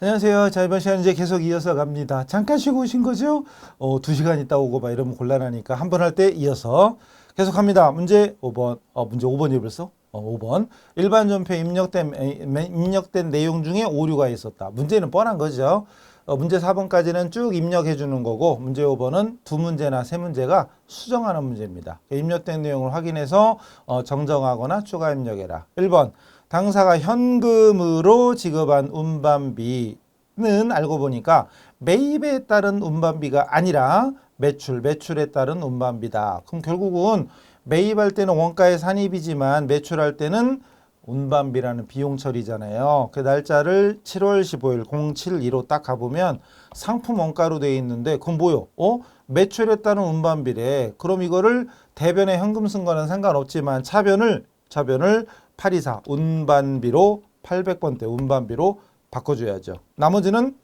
안녕하세요. 자, 이번 시간 이제 계속 이어서 갑니다. 잠깐 쉬고 오신 거죠? 2시간 있다 오고 막 이러면 곤란하니까 한 번 할 때 이어서 계속 합니다. 문제 5번. 문제 5번이 벌써? 5번. 일반 전표에 입력된 내용 중에 오류가 있었다. 문제는 뻔한 거죠. 문제 4번까지는 쭉 입력해 주는 거고, 문제 5번은 두 문제나 세 문제가 수정하는 문제입니다. 입력된 내용을 확인해서 정정하거나 추가 입력해라. 1번. 당사가 현금으로 지급한 운반비는 알고 보니까 매입에 따른 운반비가 아니라 매출에 따른 운반비다. 그럼 결국은 매입할 때는 원가의 산입이지만 매출할 때는 운반비라는 비용 처리잖아요. 그 날짜를 7월 15일 0715 딱 가보면 상품 원가로 되어 있는데 그건 뭐요? 매출에 따른 운반비래. 그럼 이거를 대변에 현금 쓴 거는 상관없지만 차변을 824 운반비로 800번대 운반비로 바꿔줘야죠. 나머지는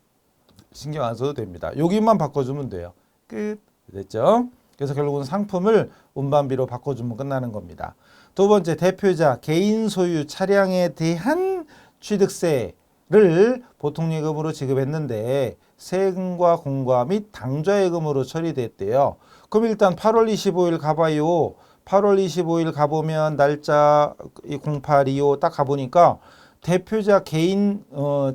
신경 안 써도 됩니다. 여기만 바꿔주면 돼요. 끝. 됐죠? 그래서 결국은 상품을 운반비로 바꿔주면 끝나는 겁니다. 두 번째, 대표자 개인 소유 차량에 대한 취득세를 보통예금으로 지급했는데 세금과 공과 및 당좌예금으로 처리됐대요. 그럼 일단 8월 25일 가봐요. 8월 25일 가보면 날짜 0825 딱 가보니까 대표자 개인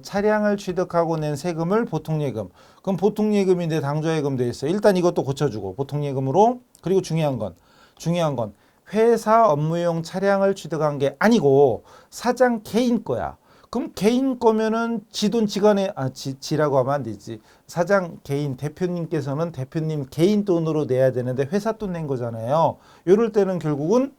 차량을 취득하고 낸 세금을 보통예금. 그럼 보통예금인데 당좌예금 돼 있어요. 일단 이것도 고쳐주고 보통예금으로. 그리고 중요한 건 회사 업무용 차량을 취득한 게 아니고 사장 개인 거야. 그럼 개인 거면은 지돈 지간에 지라고 하면 안 되지. 사장 개인 대표님께서는 대표님 개인 돈으로 내야 되는데 회사 돈 낸 거잖아요. 이럴 때는 결국은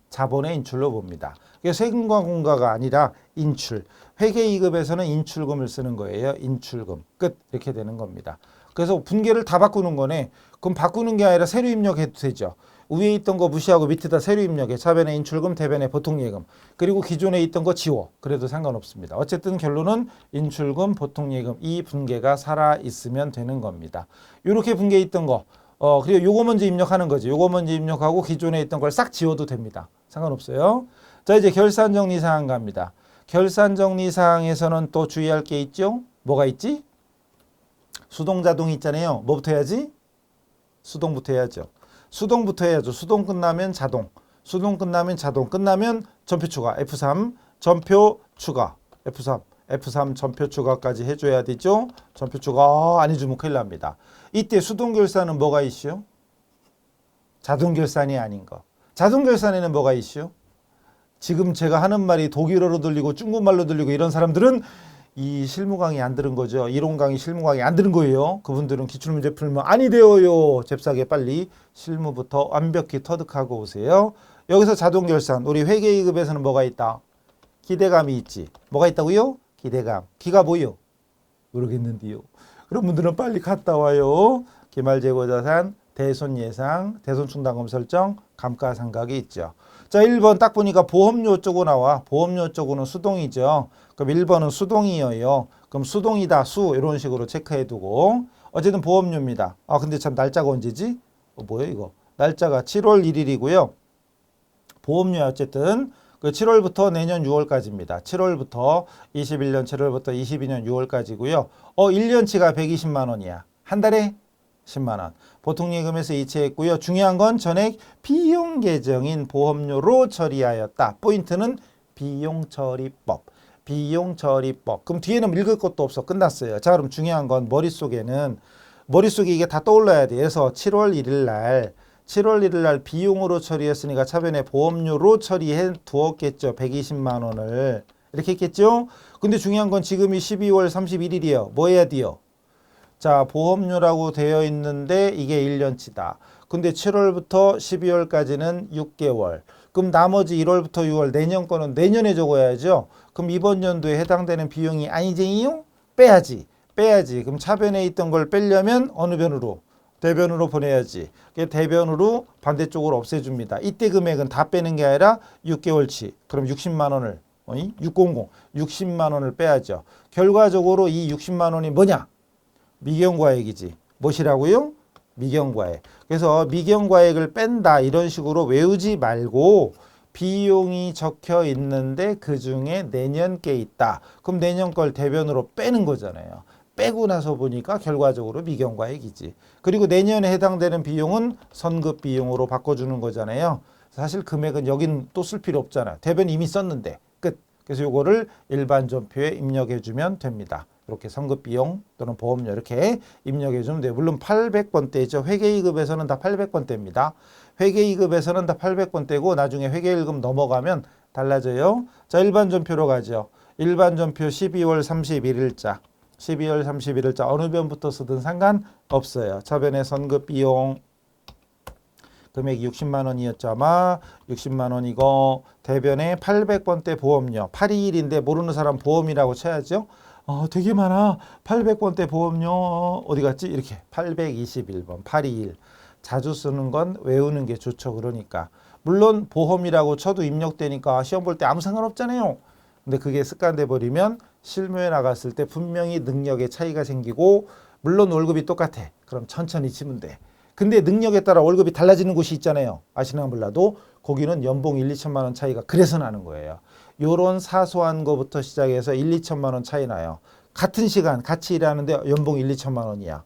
자본의 인출로 봅니다. 세금과 공과가 아니라 인출. 회계이급에서는 인출금을 쓰는 거예요. 인출금. 끝. 이렇게 되는 겁니다. 그래서 분계를 다 바꾸는 거네. 그럼 바꾸는 게 아니라 새로 입력해도 되죠. 위에 있던 거 무시하고 밑에다 새로 입력해. 차변에 인출금, 대변에 보통예금. 그리고 기존에 있던 거 지워. 그래도 상관없습니다. 어쨌든 결론은 인출금, 보통예금 이 분계가 살아있으면 되는 겁니다. 이렇게 분계 있던 거. 그리고 요거 먼저 입력하는 거지. 요거 먼저 입력하고 기존에 있던 걸 싹 지워도 됩니다. 상관없어요. 자, 이제 결산정리사항 갑니다. 결산정리사항에서는 또 주의할 게 있죠? 뭐가 있지? 수동자동 있잖아요. 뭐부터 해야지? 수동부터 해야죠. 수동부터 해야죠. 수동 끝나면 자동. 수동 끝나면 자동. 끝나면 전표 추가. F3 전표 추가. F3 전표 추가까지 해줘야 되죠. 전표 추가 안 해주면 큰일 납니다. 이때 수동 결산은 뭐가 이슈? 자동 결산이 아닌 거. 자동 결산에는 뭐가 이슈? 지금 제가 하는 말이 독일어로 들리고 중국말로 들리고 이런 사람들은 이 실무 강의 안 들은 거죠. 이론 강의, 실무 강의 안 들은 거예요. 그분들은 기출문제 풀면 아니 되어요. 잽싸게 빨리 실무부터 완벽히 터득하고 오세요. 여기서 자동 결산, 우리 회계이급에서는 뭐가 있다? 기대감이 있지. 뭐가 있다고요? 기대감. 기가 뭐요? 모르겠는데요. 그런 분들은 빨리 갔다 와요. 기말재고자산, 대손예상, 대손충당금 설정, 감가상각이 있죠. 자, 1번 딱 보니까 보험료 쪽으로 나와. 보험료 쪽으로는 수동이죠. 그럼 1번은 수동이에요. 그럼 수동이다, 수 이런 식으로 체크해두고 어쨌든 보험료입니다. 근데 참 날짜가 언제지? 뭐예요 이거? 날짜가 7월 1일이고요. 보험료야 어쨌든 그 7월부터 내년 6월까지입니다. 7월부터 21년 7월부터 22년 6월까지고요. 1년치가 120만 원이야. 한 달에 10만 원. 보통예금에서 이체했고요. 중요한 건 전액 비용 계정인 보험료로 처리하였다. 포인트는 비용처리법. 그럼 뒤에는 읽을 것도 없어. 끝났어요. 자, 그럼 중요한 건 머릿속에 이게 다 떠올라야 돼. 그래서 7월 1일 날 비용으로 처리했으니까 차변에 보험료로 처리해 두었겠죠. 120만 원을. 이렇게 했겠죠? 근데 중요한 건 지금이 12월 31일이에요. 뭐 해야 돼요? 자, 보험료라고 되어 있는데 이게 1년치다. 근데 7월부터 12월까지는 6개월. 그럼 나머지 1월부터 6월 내년 거는 내년에 적어야죠. 그럼 이번 연도에 해당되는 비용이 아니쟁이요? 빼야지. 그럼 차변에 있던 걸 빼려면 어느 변으로? 대변으로 보내야지. 대변으로 반대쪽으로 없애줍니다. 이때 금액은 다 빼는 게 아니라 6개월치. 그럼 60만 원을 60만 원을 빼야죠. 결과적으로 이 60만 원이 뭐냐? 미경과액이지. 무엇이라고요? 미경과액. 그래서 미경과액을 뺀다 이런 식으로 외우지 말고 비용이 적혀 있는데 그중에 내년 게 있다. 그럼 내년 걸 대변으로 빼는 거잖아요. 빼고 나서 보니까 결과적으로 미경과액이지. 그리고 내년에 해당되는 비용은 선급 비용으로 바꿔주는 거잖아요. 사실 금액은 여긴 또 쓸 필요 없잖아. 대변 이미 썼는데 끝. 그래서 요거를 일반 전표에 입력해 주면 됩니다. 이렇게 선급 비용 또는 보험료 이렇게 입력해 주면 돼요. 물론 800번대죠. 회계이급에서는 다 800번대입니다. 회계이급에서는 다 800번대고 나중에 회계일급 넘어가면 달라져요. 자, 일반 전표로 가죠. 일반 전표 12월 31일자. 12월 31일자 어느 변부터 쓰든 상관없어요. 차변의 선급 비용 금액이 60만 원이었죠. 아마 60만 원이고 대변에 800번대 보험료 821인데 모르는 사람 보험이라고 쳐야죠. 되게 많아. 800번대 보험료 어디 갔지? 이렇게 821번 821 자주 쓰는 건 외우는 게 좋죠. 그러니까 물론 보험이라고 쳐도 입력되니까 시험 볼 때 아무 상관없잖아요. 근데 그게 습관돼 버리면 실무에 나갔을 때 분명히 능력의 차이가 생기고 물론 월급이 똑같아. 그럼 천천히 치면 돼. 근데 능력에 따라 월급이 달라지는 곳이 있잖아요. 아시나 몰라도 거기는 연봉 1, 2천만 원 차이가 그래서 나는 거예요. 요런 사소한 거부터 시작해서 1, 2천만 원 차이 나요. 같은 시간 같이 일하는데 연봉 1, 2천만 원이야.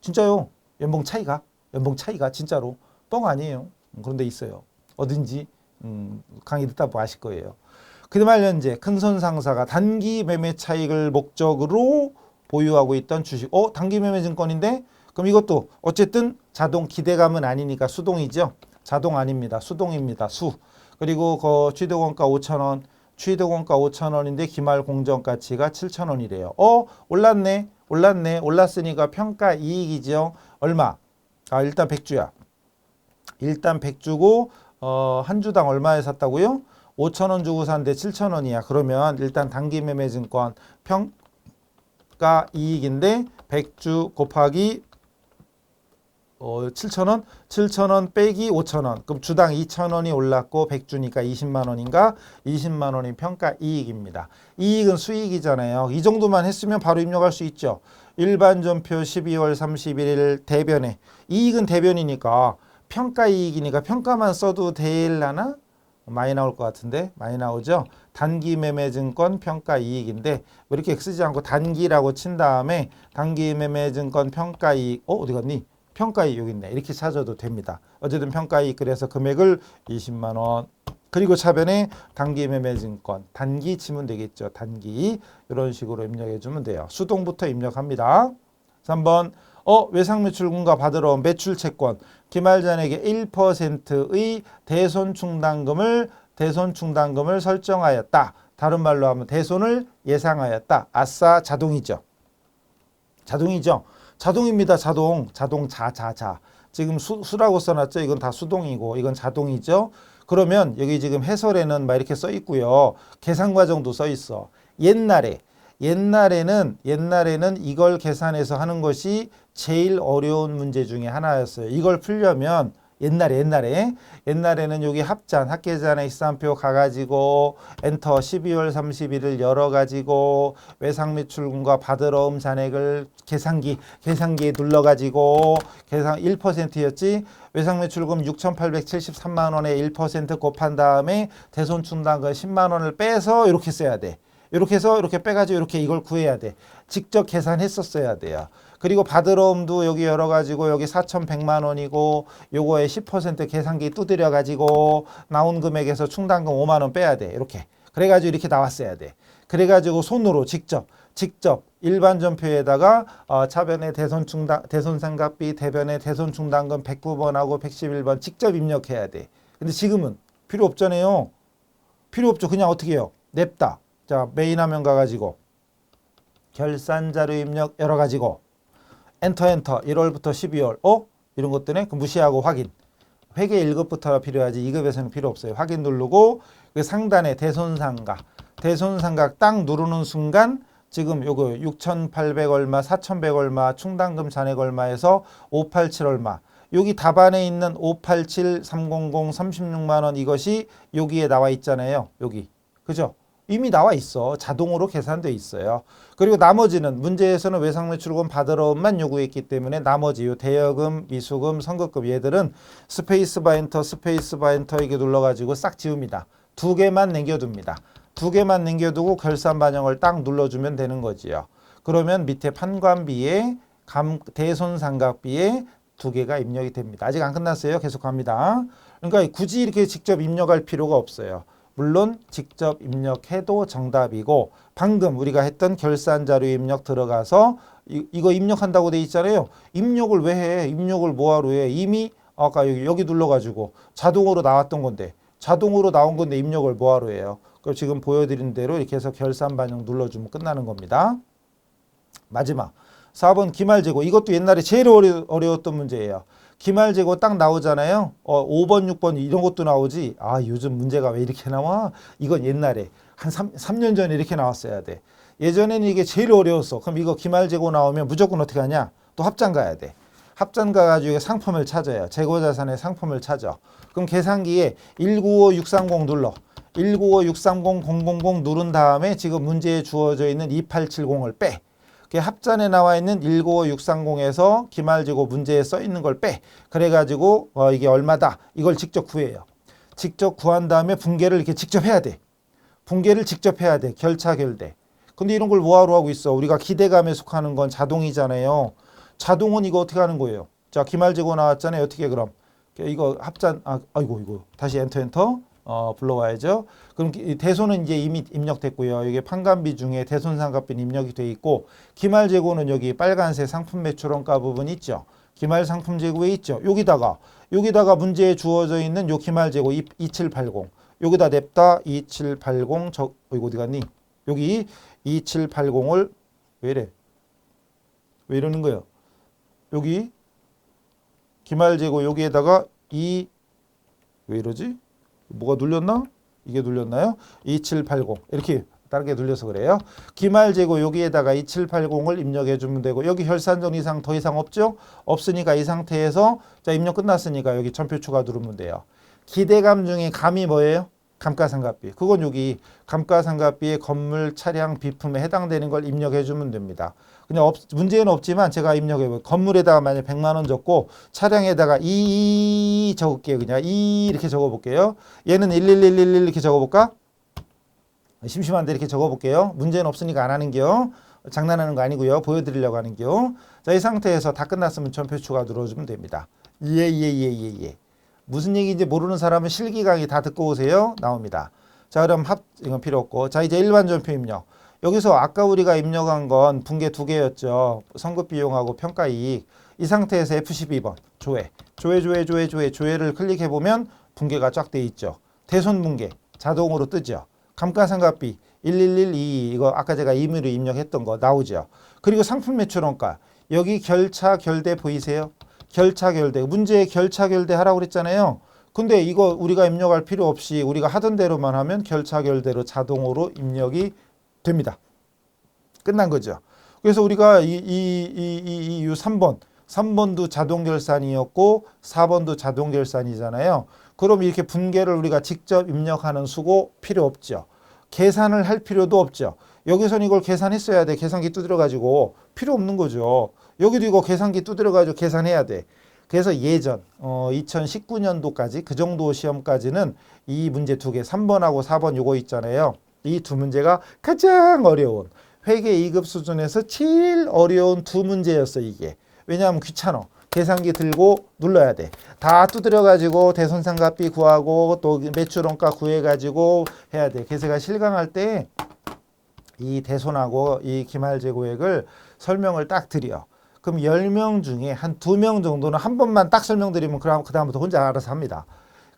진짜요. 연봉 차이가 진짜로 뻥 아니에요. 그런 데 있어요. 어딘지 강의 듣다 보면 아실 거예요. 그말 현재 큰손 상사가 단기 매매 차익을 목적으로 보유하고 있던 주식. 단기 매매 증권인데 그럼 이것도 어쨌든 자동 기대감은 아니니까 수동이죠. 자동 아닙니다. 수동입니다. 수. 그리고 그 취득원가 5,000원. 취득원가 5,000원인데 기말 공정가치가 7,000원이래요. 올랐네. 올랐으니까 평가 이익이죠. 얼마? 일단 100주야. 일단 100주고 한 주당 얼마에 샀다고요? 5,000원 주고 샀는데 7,000원이야. 그러면 일단 단기 매매 증권 평가 이익인데 100주 곱하기 7,000원? 7,000원 빼기 5,000원. 그럼 주당 2,000원이 올랐고 100주니까 20만 원인가? 20만 원이 평가 이익입니다. 이익은 수익이잖아요. 이 정도만 했으면 바로 입력할 수 있죠. 일반 전표 12월 31일 대변에 이익은 대변이니까 평가 이익이니까 평가만 써도 되려나? 많이 나올 것 같은데 많이 나오죠. 단기 매매 증권 평가 이익인데 왜 이렇게 쓰지 않고 단기라고 친 다음에 단기 매매 증권 평가 이익 어디 갔니? 평가이익 여기 있네. 이렇게 찾아도 됩니다. 어쨌든 평가이익 그래서 금액을 20만 원. 그리고 차변에 단기 매매 증권 단기 치면 되겠죠. 단기 이런 식으로 입력해 주면 돼요. 수동부터 입력합니다. 3번 외상 매출금과 받으러 온 매출 채권 기말잔액의 1%의 대손 충당금을 설정하였다. 다른 말로 하면 대손을 예상하였다. 아싸 자동이죠. 자동입니다. 자동차. 지금 수라고 써놨죠. 이건 다 수동이고 이건 자동이죠. 그러면 여기 지금 해설에는 막 이렇게 써 있고요. 계산 과정도 써 있어. 옛날에는 이걸 계산해서 하는 것이 제일 어려운 문제 중에 하나였어요. 이걸 풀려면 옛날에는 여기 합계잔액 시산표 가가지고 엔터 12월 31일 열어가지고 외상매출금과 받으러 온 잔액을 계산기에 눌러가지고 계산 1%였지 외상매출금 6,873만 원에 1% 곱한 다음에 대손충당금 10만 원을 빼서 이렇게 써야 돼. 이렇게 해서 이렇게 빼가지고 이렇게 이걸 구해야 돼. 직접 계산했었어야 돼요. 그리고 받으러 옴도 여기 열어가지고 여기 4,100만 원이고 요거에 10% 계산기 두드려가지고 나온 금액에서 충당금 5만 원 빼야 돼. 이렇게. 그래가지고 이렇게 나왔어야 돼. 그래가지고 손으로 직접 일반 전표에다가 차변의 대손상각비 대변의 대손충당금 109번하고 111번 직접 입력해야 돼. 근데 지금은 필요 없잖아요. 필요 없죠. 그냥 어떻게 해요? 냅다. 자, 메인 화면 가가지고 결산자료 입력 열어가지고 엔터 1월부터 12월 이런 것들은 무시하고 확인. 회계 1급부터 필요하지 2급에서는 필요 없어요. 확인 누르고 그 상단에 대손상각 딱 누르는 순간 지금 요거 6,800 얼마 4,100 얼마 충당금 잔액 얼마에서 587 얼마 여기 답안에 있는 587 300 36만 원 이것이 여기에 나와 있잖아요. 여기 그죠? 이미 나와 있어. 자동으로 계산돼 있어요. 그리고 나머지는 문제에서는 외상매출금 받으러만 요구했기 때문에 나머지 요 대여금, 미수금, 선급금 얘들은 스페이스바 엔터, 스페이스바 엔터 이게 눌러가지고 싹 지웁니다. 두 개만 남겨둡니다. 두 개만 남겨두고 결산 반영을 딱 눌러주면 되는 거지요. 그러면 밑에 판관비에 대손상각비에 두 개가 입력이 됩니다. 아직 안 끝났어요. 계속 갑니다. 그러니까 굳이 이렇게 직접 입력할 필요가 없어요. 물론 직접 입력해도 정답이고 방금 우리가 했던 결산자료 입력 들어가서 이거 입력한다고 돼 있잖아요. 입력을 왜 해? 입력을 뭐하러 해? 이미 아까 여기 눌러가지고 자동으로 나왔던 건데 자동으로 나온 건데 입력을 뭐하러 해요? 그럼 지금 보여드린 대로 이렇게 해서 결산 반영 눌러주면 끝나는 겁니다. 마지막 4번 기말재고. 이것도 옛날에 제일 어려웠던 문제예요. 기말재고 딱 나오잖아요. 5번, 6번 이런 것도 나오지. 아, 요즘 문제가 왜 이렇게 나와? 이건 옛날에 한 3년 전에 이렇게 나왔어야 돼. 예전에는 이게 제일 어려웠어. 그럼 이거 기말재고 나오면 무조건 어떻게 하냐? 또 합장 가야 돼. 합장 가가지고 상품을 찾아요. 재고자산의 상품을 찾아. 그럼 계산기에 195630 눌러. 195630 000 누른 다음에 지금 문제에 주어져 있는 2870을 빼. 합잔에 나와 있는 195630에서 기말재고 문제에 써 있는 걸 빼. 그래가지고 이게 얼마다 이걸 직접 구해요. 직접 구한 다음에 분계를 이렇게 직접 해야 돼. 분계를 직접 해야 돼. 결차결대. 근데 이런 걸 뭐하러 하고 있어? 우리가 기대감에 속하는 건 자동이잖아요. 자동은 이거 어떻게 하는 거예요? 자, 기말재고 나왔잖아요. 어떻게 그럼? 이거 합잔 이거 다시 엔터 불러와야죠. 그럼 대손은 이제 이미 입력됐고요. 이게 판관비 중에 대손상각비는 입력이 돼 있고 기말재고는 여기 빨간색 상품 매출원가 부분 있죠. 기말 상품 재고에 있죠. 여기다가 문제에 주어져 있는 요 기말재고 2780 여기다 냅다 2780 이거 어디 갔니? 여기 2780을 왜 이래? 왜 이러는 거예요? 여기 기말재고 여기에다가 왜 이러지? 뭐가 눌렸나? 이게 눌렸나요? 2780 이렇게 다르게 눌려서 그래요. 기말재고 여기에다가 2780을 입력해 주면 되고 여기 결산전 이상 더 이상 없죠? 없으니까 이 상태에서 자 입력 끝났으니까 여기 전표 추가 누르면 돼요. 기대감 중에 감이 뭐예요? 감가상각비. 그건 여기 감가상각비의 건물, 차량, 비품에 해당되는 걸 입력해 주면 됩니다. 그냥 문제는 없지만 제가 입력해 볼게요. 건물에다가 만약 100만 원 적고 차량에다가 2 적을게요. 그냥 2 이렇게 적어 볼게요. 얘는 11111 이렇게 적어 볼까? 심심한데 이렇게 적어 볼게요. 문제는 없으니까 안 하는 겨. 장난하는 거 아니고요. 보여드리려고 하는 겨. 자, 이 상태에서 다 끝났으면 전표 추가 눌러주면 됩니다. 예. 무슨 얘기인지 모르는 사람은 실기 강의 다 듣고 오세요. 나옵니다. 자, 그럼 이건 필요 없고. 자, 이제 일반 전표 입력. 여기서 아까 우리가 입력한 건 분계 두 개였죠. 선급 비용하고 평가이익. 이 상태에서 F12번 조회를 클릭해 보면 분계가 쫙 돼 있죠. 대손 분계 자동으로 뜨죠. 감가상각비 11122 이거 아까 제가 임의로 입력했던 거 나오죠. 그리고 상품 매출원가 여기 결차 결대 보이세요? 결차결대 문제에 결차결대 하라고 그랬잖아요. 근데 이거 우리가 입력할 필요 없이 우리가 하던 대로만 하면 결차결대로 자동으로 입력이 됩니다. 끝난 거죠. 그래서 우리가 이 3번도 자동결산이었고 4번도 자동결산이잖아요. 그럼 이렇게 분계를 우리가 직접 입력하는 수고 필요 없죠. 계산을 할 필요도 없죠. 여기서는 이걸 계산했어야 돼. 계산기 두드려가지고 필요 없는 거죠. 여기도 이거 계산기 두드려가지고 계산해야 돼. 그래서 예전 2019년도까지 그 정도 시험까지는 이 문제 두 개 3번하고 4번 요거 있잖아요. 이 두 문제가 가장 어려운 회계 2급 수준에서 제일 어려운 두 문제였어 이게. 왜냐하면 귀찮아. 계산기 들고 눌러야 돼. 다 두드려가지고 대손상각비 구하고 또 매출원가 구해가지고 해야 돼. 그래서 제가 실강할 때 이 대손하고 이 기말재고액을 설명을 딱 드려. 그럼 10명 중에 한 2명 정도는 한 번만 딱 설명드리면 그다음부터 혼자 알아서 합니다.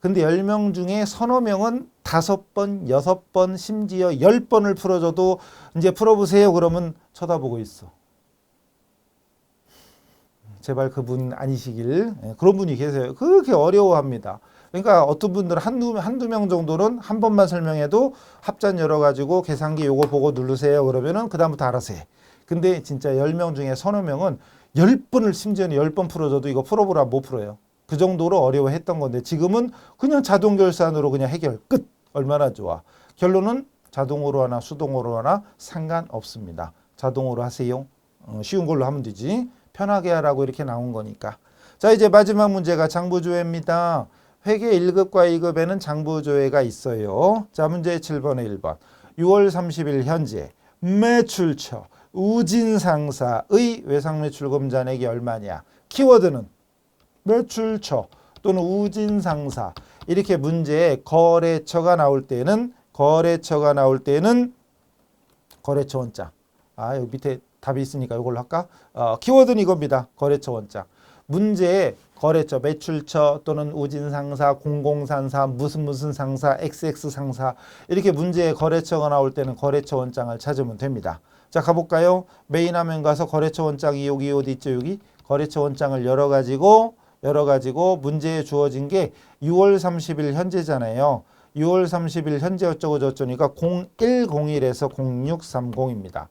근데 10명 중에 서너 명은 5번, 6번, 심지어 10번을 풀어줘도 이제 풀어보세요. 그러면 쳐다보고 있어. 제발 그분 아니시길. 그런 분이 계세요. 그렇게 어려워합니다. 그러니까 어떤 분들은 한두 명 정도는 한 번만 설명해도 합잔 열어가지고 계산기 요거 보고 누르세요. 그러면은 그다음부터 알아서 해. 근데 진짜 10명 중에 서너 명은 10번을 심지어는 10번 풀어줘도 이거 풀어보라 못 풀어요. 그 정도로 어려워했던 건데 지금은 그냥 자동결산으로 그냥 해결 끝. 얼마나 좋아. 결론은 자동으로 하나 수동으로 하나 상관없습니다. 자동으로 하세요. 쉬운 걸로 하면 되지. 편하게 하라고 이렇게 나온 거니까. 자, 이제 마지막 문제가 장부조회입니다. 회계 1급과 2급에는 장부조회가 있어요. 자, 문제 7번에 1번. 6월 30일 현재 매출처 우진상사의 외상매출금 잔액이 얼마냐. 키워드는 매출처 또는 우진상사. 이렇게 문제에 거래처가 나올 때는 거래처 원장. 여기 밑에 답이 있으니까 이걸로 할까? 키워드는 이겁니다. 거래처 원장. 문제에 거래처, 매출처 또는 우진상사, 공공상사, 무슨 상사, XX상사 이렇게 문제에 거래처가 나올 때는 거래처 원장을 찾으면 됩니다. 자, 가볼까요? 메인 화면 가서 거래처 원장이 여기 어디 있죠? 여기 거래처 원장을 열어가지고 문제에 주어진 게 6월 30일 현재잖아요. 6월 30일 현재 어쩌고 저쩌니까 0101에서 0630입니다.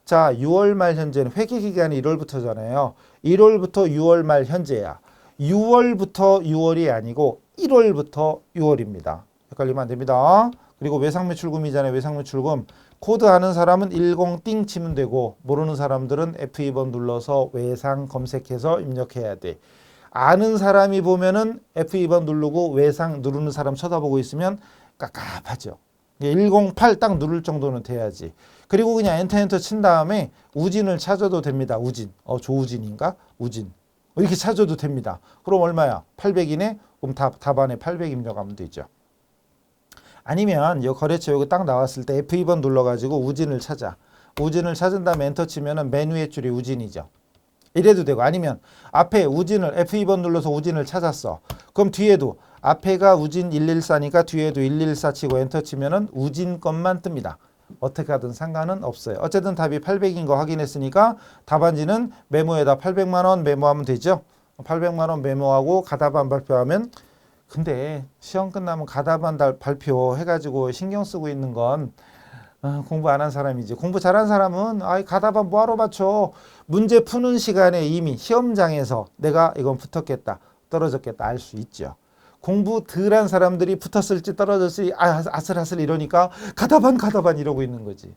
자, 6월 말 현재는 회계 기간이 1월부터잖아요. 1월부터 6월 말 현재야. 6월부터 6월이 아니고 1월부터 6월입니다. 헷갈리면 안 됩니다. 그리고 외상매출금이잖아요. 외상매출금. 코드 아는 사람은 10띵 치면 되고 모르는 사람들은 F2번 눌러서 외상 검색해서 입력해야 돼. 아는 사람이 보면은 F2번 누르고 외상 누르는 사람 쳐다보고 있으면 깝깝하죠. 108 딱 누를 정도는 돼야지. 그리고 그냥 엔터 친 다음에 우진을 찾아도 됩니다. 우진. 조우진인가? 우진. 이렇게 찾아도 됩니다. 그럼 얼마야? 800이네? 그럼 답안에 800 입력하면 되죠. 아니면 이 거래처 여기 딱 나왔을 때 F2번 눌러가지고 우진을 찾아. 우진을 찾은 다음에 엔터 치면은 맨 위에 줄이 우진이죠. 이래도 되고 아니면 앞에 우진을 F2번 눌러서 우진을 찾았어. 그럼 뒤에도 앞에가 우진 114니까 뒤에도 114 치고 엔터 치면은 우진 것만 뜹니다. 어떻게 하든 상관은 없어요. 어쨌든 답이 800인 거 확인했으니까 답안지는 메모에다 800만 원 메모하면 되죠. 800만 원 메모하고 가답안 발표하면 근데 시험 끝나면 가답안 발표 해가지고 신경 쓰고 있는 건 공부 안 한 사람이지. 공부 잘한 사람은 가답안 뭐하러 맞춰. 문제 푸는 시간에 이미 시험장에서 내가 이건 붙었겠다 떨어졌겠다 알 수 있죠. 공부 덜 한 사람들이 붙었을지 떨어졌을지 아슬아슬 이러니까 가답안 이러고 있는 거지.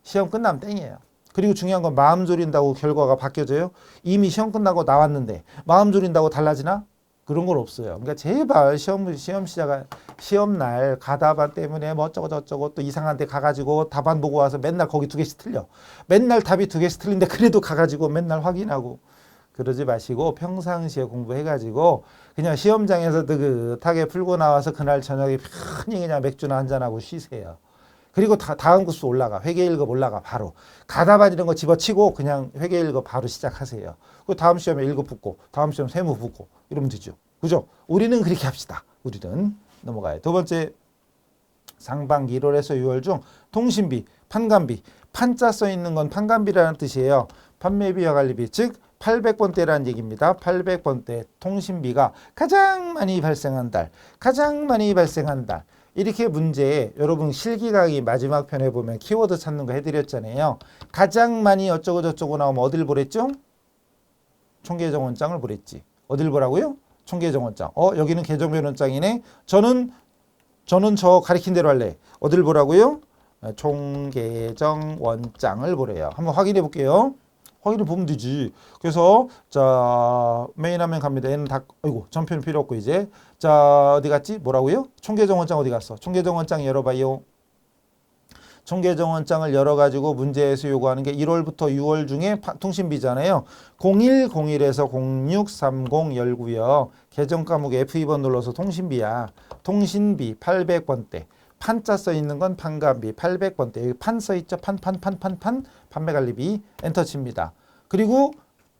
시험 끝나면 땡이에요. 그리고 중요한 건 마음 졸인다고 결과가 바뀌어져요? 이미 시험 끝나고 나왔는데 마음 졸인다고 달라지나? 그런 건 없어요. 그러니까 제발 시험날 가답안 때문에 뭐 어쩌고 저쩌고 또 이상한 데 가가지고 답안 보고 와서 맨날 거기 2개씩 틀려. 맨날 답이 2개씩 틀린데 그래도 가가지고 맨날 확인하고 그러지 마시고 평상시에 공부해가지고 그냥 시험장에서 느긋하게 풀고 나와서 그날 저녁에 편히 그냥 맥주나 한잔하고 쉬세요. 그리고 다음 구수 올라가. 회계 1급 올라가 바로. 가답안 이런 거 집어치고 그냥 회계 1급 바로 시작하세요. 그 다음 시험에 1급 붙고 다음 시험 세무 붙고 이러면 되죠. 그죠? 우리는 그렇게 합시다. 우리는 넘어가요. 두 번째 상반기 1월에서 6월 중 통신비, 판관비, 판자 써 있는 건 판관비라는 뜻이에요. 판매비와 관리비 즉 800번대라는 얘기입니다. 800번대 통신비가 가장 많이 발생한 달. 이렇게 문제에 여러분 실기강의 마지막 편에 보면 키워드 찾는 거 해드렸잖아요. 가장 많이 어쩌고 저쩌고 나오면 어딜 보랬죠? 총계정원장을 보랬지. 어딜 보라고요? 총계정원장. 여기는 계정변원장이네. 저는 저 가리킨 대로 할래. 어딜 보라고요? 총계정원장을 보래요. 한번 확인해 볼게요. 확인해 보면 되지. 그래서 자 메인 화면 갑니다. 얘는 다 전편 필요 없고 이제 자 어디 갔지? 뭐라고요? 총계정원장 어디 갔어? 총계정원장 열어봐요. 총계정원장을 열어가지고 문제에서 요구하는 게 1월부터 6월 중에 통신비잖아요. 0101에서 0630 열고요. 계정 과목에 F2번 눌러서 통신비야. 통신비 800번대. 판자 써 있는 건 판관비 800번대. 여기 판 써 있죠? 판 판매관리비 엔터 칩니다. 그리고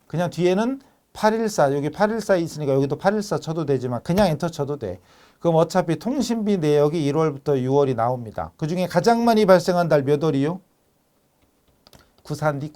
그냥 뒤에는 814 여기 814 있으니까 여기도 814 쳐도 되지만 그냥 엔터 쳐도 돼. 그럼 어차피 통신비 내역이 1월부터 6월이 나옵니다. 그중에 가장 많이 발생한 달 몇 월이요? 구산디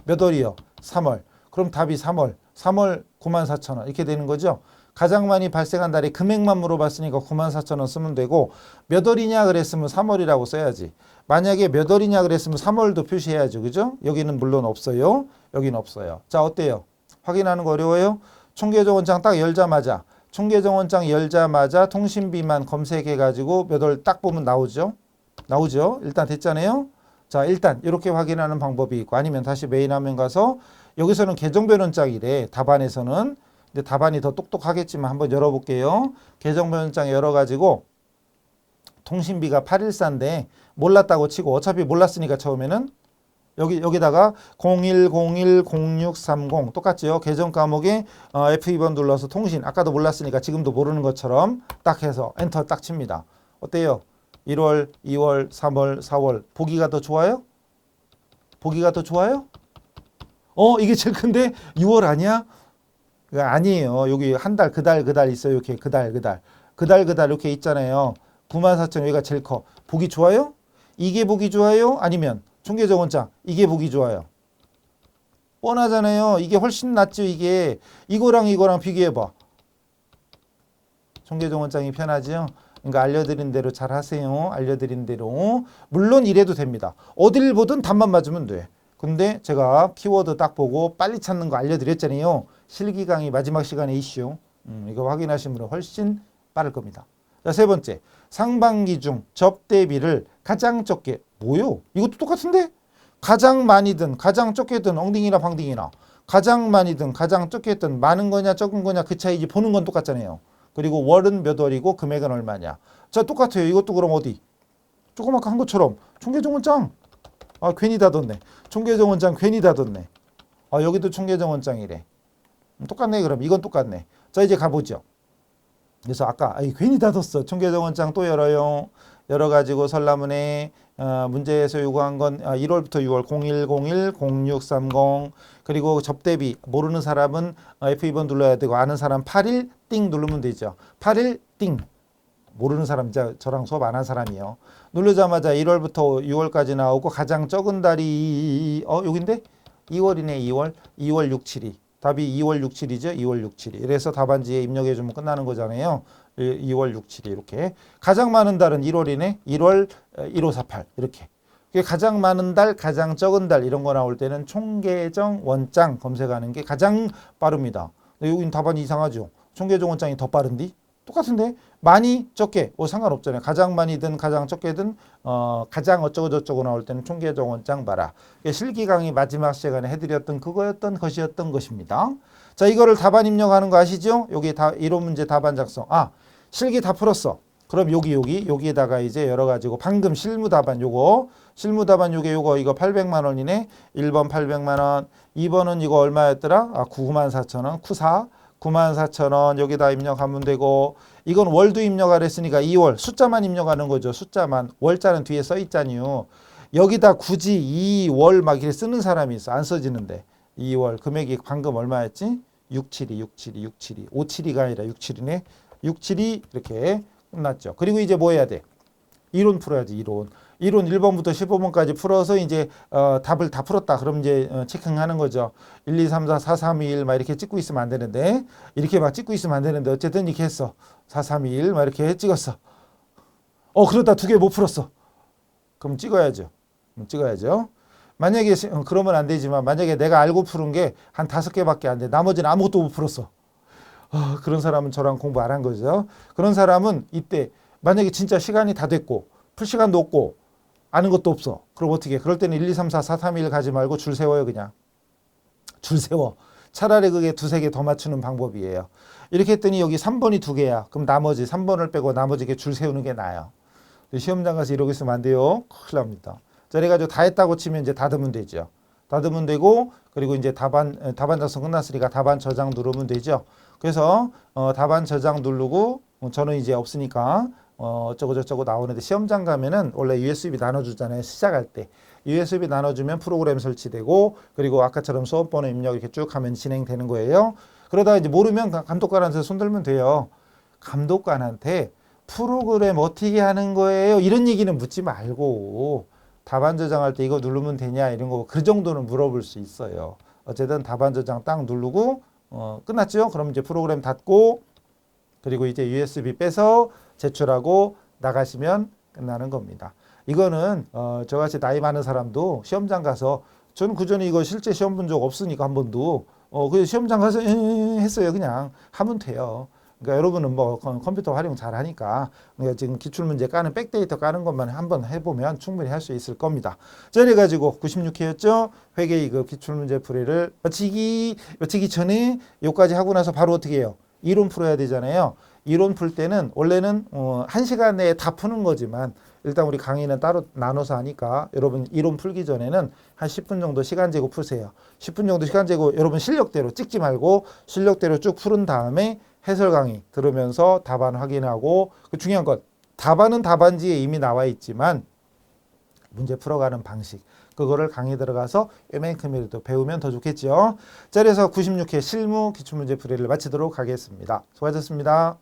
몇 월이요? 3월. 그럼 답이 3월 94,000원 이렇게 되는 거죠. 가장 많이 발생한 달에 금액만 물어봤으니까 94,000원 쓰면 되고 몇 월이냐 그랬으면 3월이라고 써야지. 만약에 몇 월이냐 그랬으면 3월도 표시해야죠. 그죠? 여기는 물론 없어요. 여기는 없어요. 자 어때요? 확인하는 거 어려워요? 총계정원장 딱 열자마자 통신비만 검색해가지고 몇 월 딱 보면 나오죠. 나오죠? 일단 됐잖아요. 자, 일단 이렇게 확인하는 방법이 있고 아니면 다시 메인 화면 가서 여기서는 계정 변환장이래. 답안에서는. 근데 답안이 더 똑똑하겠지만 한번 열어볼게요. 계정 변환장 열어가지고 통신비가 814인데 몰랐다고 치고 어차피 몰랐으니까 처음에는 여기다가 01010630 똑같죠. 계정 과목에 F2번 눌러서 통신 아까도 몰랐으니까 지금도 모르는 것처럼 딱 해서 엔터 딱 칩니다. 어때요? 1월, 2월, 3월, 4월 보기가 더 좋아요? 보기가 더 좋아요? 이게 제일 큰데 6월 아니야? 아니에요. 여기 한 달, 그 달 있어요. 이렇게 그 달 이렇게 있잖아요. 94,000 여기가 제일 커. 보기 좋아요? 이게 보기 좋아요? 아니면 총계정원장 이게 보기 좋아요? 뻔하잖아요. 이게 훨씬 낫죠. 이거랑 비교해봐. 총계정원장이 편하죠. 그러니까 알려드린 대로 잘 하세요. 알려드린 대로. 물론 이래도 됩니다. 어딜 보든 답만 맞으면 돼. 근데 제가 키워드 딱 보고 빨리 찾는 거 알려드렸잖아요. 실기 강의 마지막 시간에 이슈. 이거 확인하신 분은 훨씬 빠를 겁니다. 자, 세 번째. 상반기 중 접대비를 가장 적게. 뭐요? 이것도 똑같은데? 가장 많이 든, 가장 적게 든 엉딩이나 방딩이나 가장 많이 든, 가장 적게 든 많은 거냐 적은 거냐 그 차이지 보는 건 똑같잖아요. 그리고 월은 몇 월이고 금액은 얼마냐. 자, 똑같아요. 이것도 그럼 어디? 조금 아까 한 것처럼 총계정원장. 괜히 닫았네. 총계정원장 괜히 닫았네. 여기도 총계정원장이래. 똑같네. 그럼 이건 똑같네. 자, 이제 가보죠. 그래서 아까 괜히 닫았어. 총계정원장 또 열어요. 열어가지고 설라문에 문제에서 요구한 건 1월부터 6월 0101 0630 그리고 접대비 모르는 사람은 F2번 눌러야 되고 아는 사람 8일 띵 누르면 되죠. 8일 띵. 모르는 사람 저랑 수업 안 한 사람이요. 누르자마자 1월부터 6월까지 나오고 가장 적은 달이 여긴데 2월이네. 2월 6, 7이. 답이 2월 6, 7이죠. 2월 6, 7이. 그래서 답안지에 입력해 주면 끝나는 거잖아요. 2월 6, 7이 이렇게. 가장 많은 달은 1월이네. 1월 1548 이렇게. 가장 많은 달, 가장 적은 달 이런 거 나올 때는 총계정 원장 검색하는 게 가장 빠릅니다. 여기는 답안이 이상하죠. 총계정 원장이 더 빠른디? 똑같은데 많이 적게 상관없잖아요. 가장 많이 든 가장 적게 든 가장 어쩌고 저쩌고 나올 때는 총계정 원장 봐라. 실기 강의 마지막 시간에 해드렸던 것이었던 것입니다. 자, 이거를 답안 입력하는 거 아시죠? 여기 이론 문제 답안 작성. 실기 다 풀었어. 그럼 여기에다가 이제 열어가지고 방금 실무 답안 이거 800만 원이네. 1번 800만 원, 2번은 이거 얼마였더라? 94,000원. 쿠사 94,000원 여기다 입력하면 되고 이건 월도 입력하라 했으니까 2월 숫자만 입력하는 거죠. 숫자만. 월자는 뒤에 써 있잖아요. 여기다 굳이 2월 막 이렇게 쓰는 사람이 있어. 안 써지는데. 2월 금액이 방금 얼마였지? 672 572가 아니라 672네. 672 이렇게 끝났죠. 그리고 이제 뭐 해야 돼? 이론 풀어야지. 이론 1번부터 15번까지 풀어서 이제 답을 다 풀었다. 그럼 이제 체킹하는 거죠. 1, 2, 3, 4, 4, 3, 2, 1 막 이렇게 찍고 있으면 안 되는데 이렇게 막 찍고 있으면 안 되는데 어쨌든 이렇게 했어. 4, 3, 2, 1 막 이렇게 찍었어. 그러다 2개 못 풀었어. 그럼 찍어야죠. 만약에 그러면 안 되지만 만약에 내가 알고 푸른 게 한 5개밖에 안 돼. 나머지는 아무것도 못 풀었어. 그런 사람은 저랑 공부 안 한 거죠. 그런 사람은 이때 만약에 진짜 시간이 다 됐고 풀 시간도 없고 아는 것도 없어. 그럼 어떻게 해? 그럴 때는 1, 2, 3, 4, 4, 3, 1 가지 말고 줄 세워요. 그냥. 줄 세워. 차라리 그게 2-3개 더 맞추는 방법이에요. 이렇게 했더니 여기 3번이 2개야. 그럼 나머지 3번을 빼고 나머지 게 줄 세우는 게 나아요. 시험장 가서 이러고 있으면 안 돼요. 큰일 납니다. 자, 그래가지고 다 했다고 치면 이제 닫으면 되죠. 닫으면 되고 그리고 이제 답안 작성 끝났으니까 답안 저장 누르면 되죠. 그래서 답안 저장 누르고 저는 이제 없으니까 어쩌고 저쩌고 나오는데 시험장 가면은 원래 USB 나눠주잖아요. 시작할 때. USB 나눠주면 프로그램 설치되고 그리고 아까처럼 수업번호 입력 이렇게 쭉 하면 진행되는 거예요. 그러다 이제 모르면 감독관한테 손들면 돼요. 감독관한테 프로그램 어떻게 하는 거예요? 이런 얘기는 묻지 말고 답안 저장할 때 이거 누르면 되냐 이런 거 그 정도는 물어볼 수 있어요. 어쨌든 답안 저장 딱 누르고 끝났죠? 그럼 이제 프로그램 닫고 그리고 이제 USB 빼서 제출하고 나가시면 끝나는 겁니다. 이거는 저같이 나이 많은 사람도 시험장 가서 저는 그전에 이거 실제 시험 본 적 없으니까 한 번도 그래서 시험장 가서 했어요. 그냥 하면 돼요. 그러니까 여러분은 뭐 컴퓨터 활용 잘 하니까 그러니까 지금 기출문제 까는 백데이터 까는 것만 한번 해보면 충분히 할 수 있을 겁니다. 자, 이래가지고 96회였죠? 회계 2급 기출문제 풀이를 마치기 전에 여기까지 하고 나서 바로 어떻게 해요? 이론 풀어야 되잖아요. 이론 풀 때는 원래는 1시간 내에 다 푸는 거지만 일단 우리 강의는 따로 나눠서 하니까 여러분 이론 풀기 전에는 한 10분 정도 시간 재고 푸세요. 10분 정도 시간 재고 여러분 실력대로 찍지 말고 실력대로 쭉 푸른 다음에 해설 강의 들으면서 답안 확인하고 그 중요한 건 답안은 답안지에 이미 나와 있지만 문제 풀어가는 방식 그거를 강의 들어가서 요만큼이라도 배우면 더 좋겠죠. 자, 그래서 96회 실무 기출문제 풀이를 마치도록 하겠습니다. 수고하셨습니다.